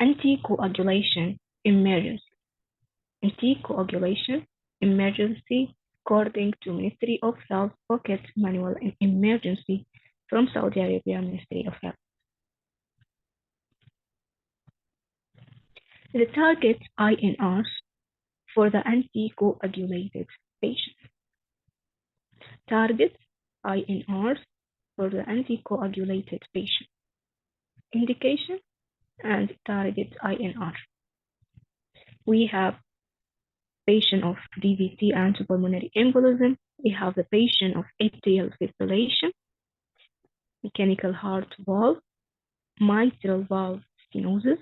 Anticoagulation emergency. Anticoagulation emergency according to Ministry of Health Pocket Manual in Emergency from Saudi Arabia Ministry of Health. The target INRs for the anticoagulated patient. Target INRs for the anticoagulated patient. Indication and target INR. We have patient of DVT and pulmonary embolism. We have the patient of atrial fibrillation, mechanical heart valve, mitral valve stenosis,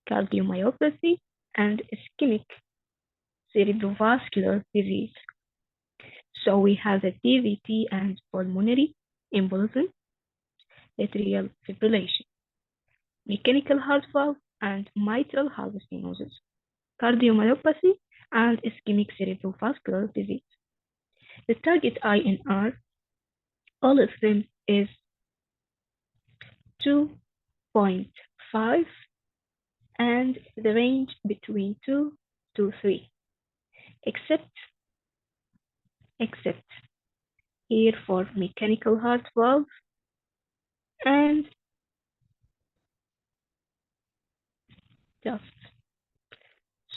cardiomyopathy, and ischemic cerebrovascular disease. So we have the DVT and pulmonary embolism, atrial fibrillation, mechanical heart valve, and mitral valve stenosis, cardiomyopathy, and ischemic cerebrovascular disease. The target INR, all of them is 2.5 and the range between 2 to 3, except here for mechanical heart valve and just.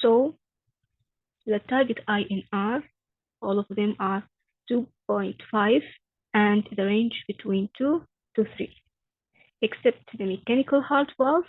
So the target INR, all of them are 2.5 and the range between 2 to 3, except the mechanical heart valve,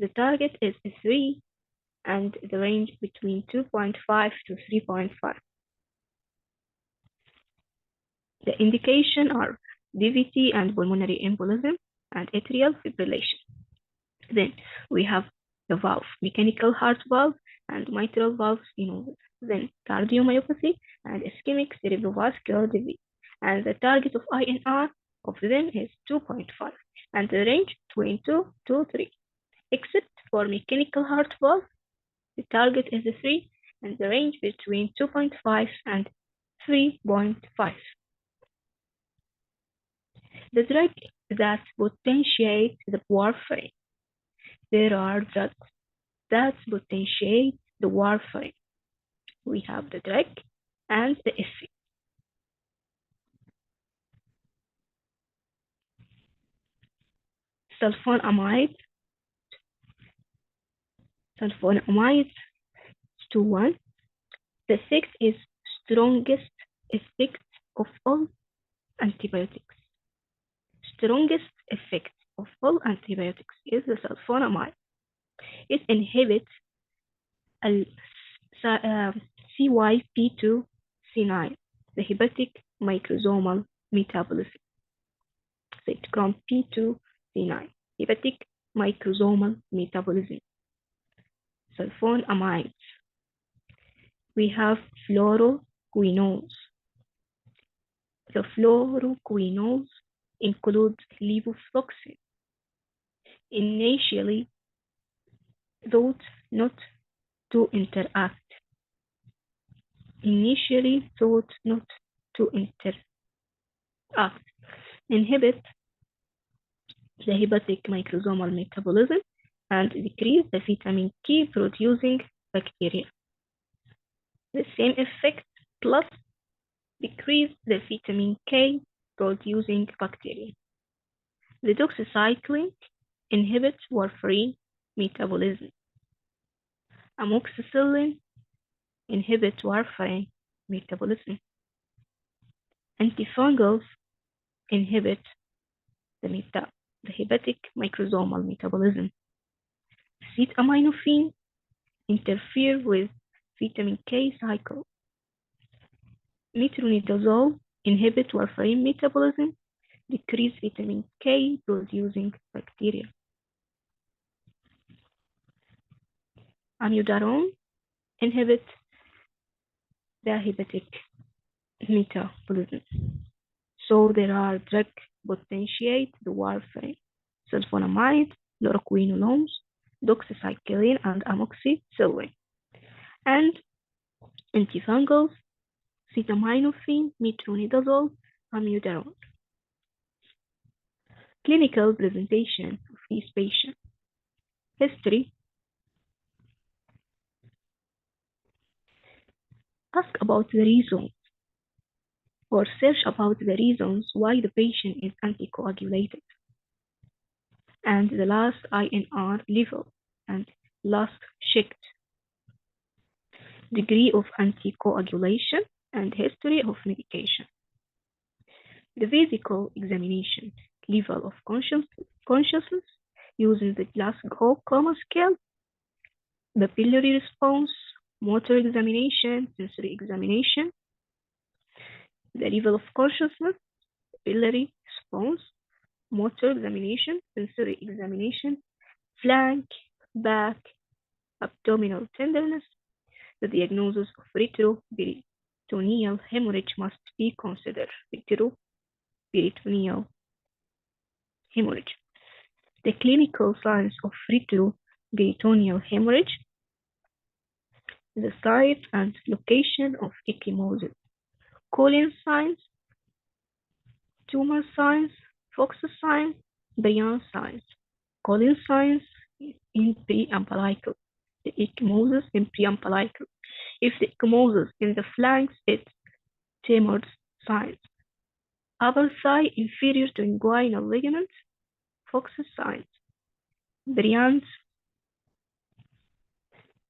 the target is 3 and the range between 2.5 to 3.5. The indication are DVT and pulmonary embolism and atrial fibrillation. Then we have the valve, mechanical heart valve and mitral valve stenosis. Then cardiomyopathy and ischemic cerebrovascular disease. And the target of INR of them is 2.5 and the range between 2 to 3. Except for mechanical heart valve, the target is 3 and the range between 2.5 and 3.5. The drug that potentiate the warfarin. There are drugs that potentiate the warfarin. We have the drug and the effect. Sulfonamide 2-1. The effect is strongest effect of all antibiotics. Strongest effect of all antibiotics is the sulfonamide. It inhibits CYP2C9, the hepatic microsomal metabolism. Cytochrome P2C9, hepatic microsomal metabolism. Sulfonamides. We have fluoroquinones. The fluoroquinones include levofloxacin, initially thought not to interact. Inhibit the hepatic microsomal metabolism and decrease the vitamin K producing bacteria. The same effect plus decrease the vitamin K producing bacteria. The doxycycline inhibits warfarin metabolism. Amoxicillin inhibits warfarin metabolism. Antifungals inhibit the hepatic microsomal metabolism. Acetaminophen interfere with vitamin K cycle. Metronidazole inhibit warfarin metabolism, decrease vitamin K producing bacteria. Amiodarone inhibit the hepatic metabolism. So there are drugs potentiate the warfarin, sulfonamide, fluoroquinolones, doxycycline, and amoxicillin. And antifungals, acetaminophen, metronidazole, amiodarone. Clinical presentation of these patients. History, Ask about the reasons or search about the reasons why the patient is anticoagulated. And the last INR level and last checked degree of anticoagulation and history of medication. The physical examination level of consciousness using the Glasgow Coma Scale, the pulmonary response, motor examination, sensory examination, the level of consciousness, pulmonary response, motor examination, sensory examination, flank, back, abdominal tenderness. The diagnosis of retroperitoneal hemorrhage must be considered. Retroperitoneal hemorrhage. The clinical signs of retroperitoneal hemorrhage, the site and location of ecchymosis, Collins signs, tumor signs, Fox signs, Brian signs. Collins signs in preumbilical, the ecchymosis in preumbilical. If the ecchymosis in the flanks, it's Timur's signs. Upper thigh inferior to inguinal ligament, Fox's signs. Brian's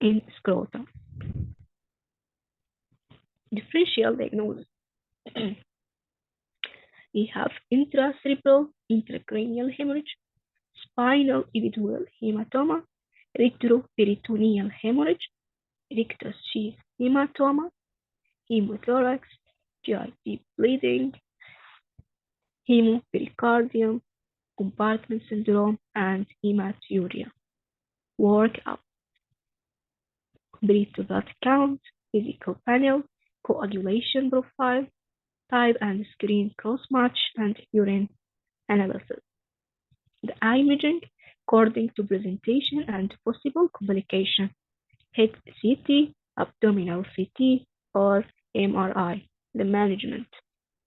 in scrotum. Differential diagnosis. We have intracerebral intracranial hemorrhage, spinal epidural hematoma, retroperitoneal hemorrhage, rectus sheath hematoma, hemothorax, GIP bleeding, hemopericardium, compartment syndrome, and hematuria. Workup. Complete blood count, physical panel, coagulation profile, type and screen cross-match, and urine analysis. The imaging according to presentation and possible complication. Head CT, abdominal CT, or MRI. The management.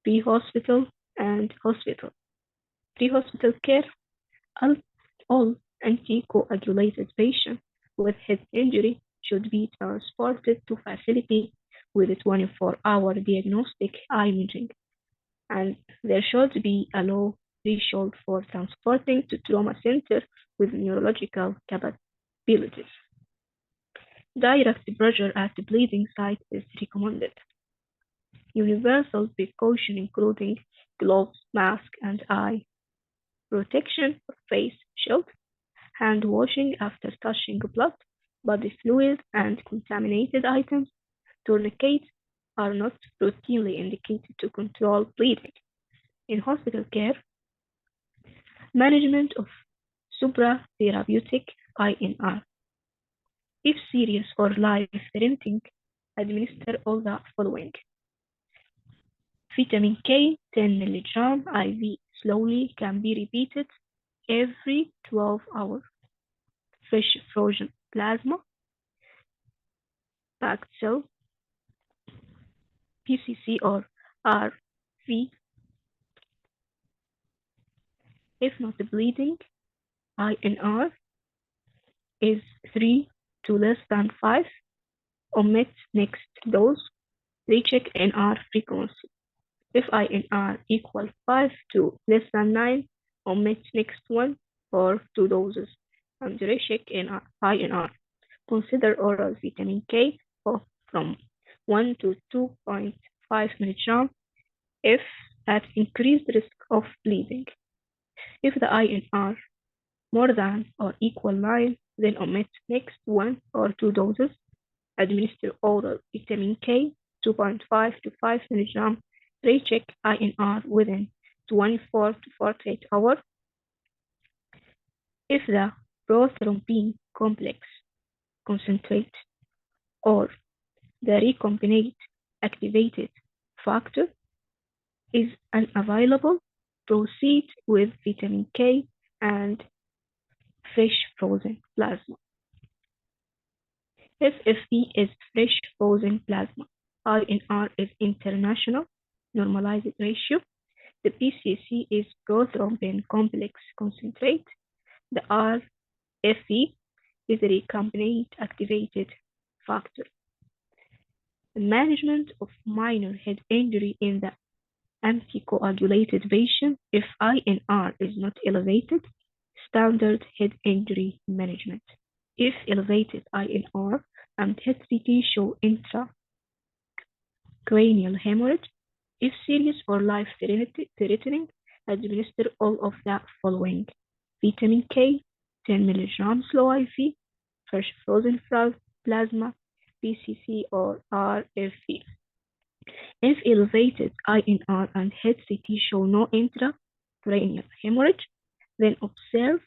Pre-hospital and hospital. Pre-hospital care. All anticoagulated patients with head injury should be transported to facility with a 24-hour diagnostic imaging, and there should be a low threshold for transporting to trauma center with neurological capabilities. Direct pressure at the bleeding site is recommended. Universal precaution including gloves, mask, and eye protection, face shield, hand washing after touching blood, body fluid, and contaminated items. Tourniquets are not routinely indicated to control bleeding. In hospital care, management of supratherapeutic INR. If serious or life-threatening, administer all the following. Vitamin K 10 mg IV slowly can be repeated every 12 hours. Fresh frozen plasma, packed cell, PCC or RV. If not bleeding, INR is 3 to less than 5. Omit next dose. Recheck NR frequency. If INR equals 5 to less than 9, omit next one or 2 doses and recheck INR. Consider oral vitamin K from 1 to 2.5 mg if at increased risk of bleeding. If the INR more than or equal 9, then omit next 1 or 2 doses. Administer oral vitamin K 2.5 to 5 mg. Recheck INR within 24 to 48 hours. If the prothrombin complex concentrate or the recombinant activated factor is unavailable, proceed with vitamin K and fresh frozen plasma. FFP is fresh frozen plasma. INR is international normalized ratio. The PCC is prothrombin complex concentrate. The RFE is recombinant activated factor. Management of minor head injury in the anticoagulated patient if INR is not elevated. Standard head injury management. If elevated INR and HCT show intracranial hemorrhage, if serious or life-threatening, administer all of the following: vitamin K, 10 milligrams low IV, fresh frozen plasma, PCC or RFE. If elevated INR and HCT show no intracranial hemorrhage, then observe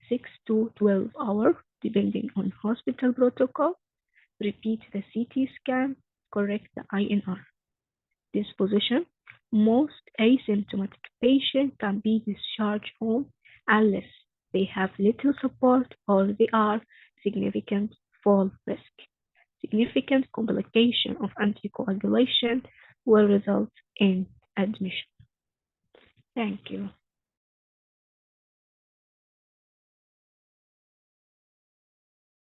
6 to 12 hours, depending on hospital protocol. Repeat the CT scan, correct the INR. Disposition: most asymptomatic patients can be discharged home unless they have little support or they are significant fall risk. Significant complication of anticoagulation will result in admission. Thank you.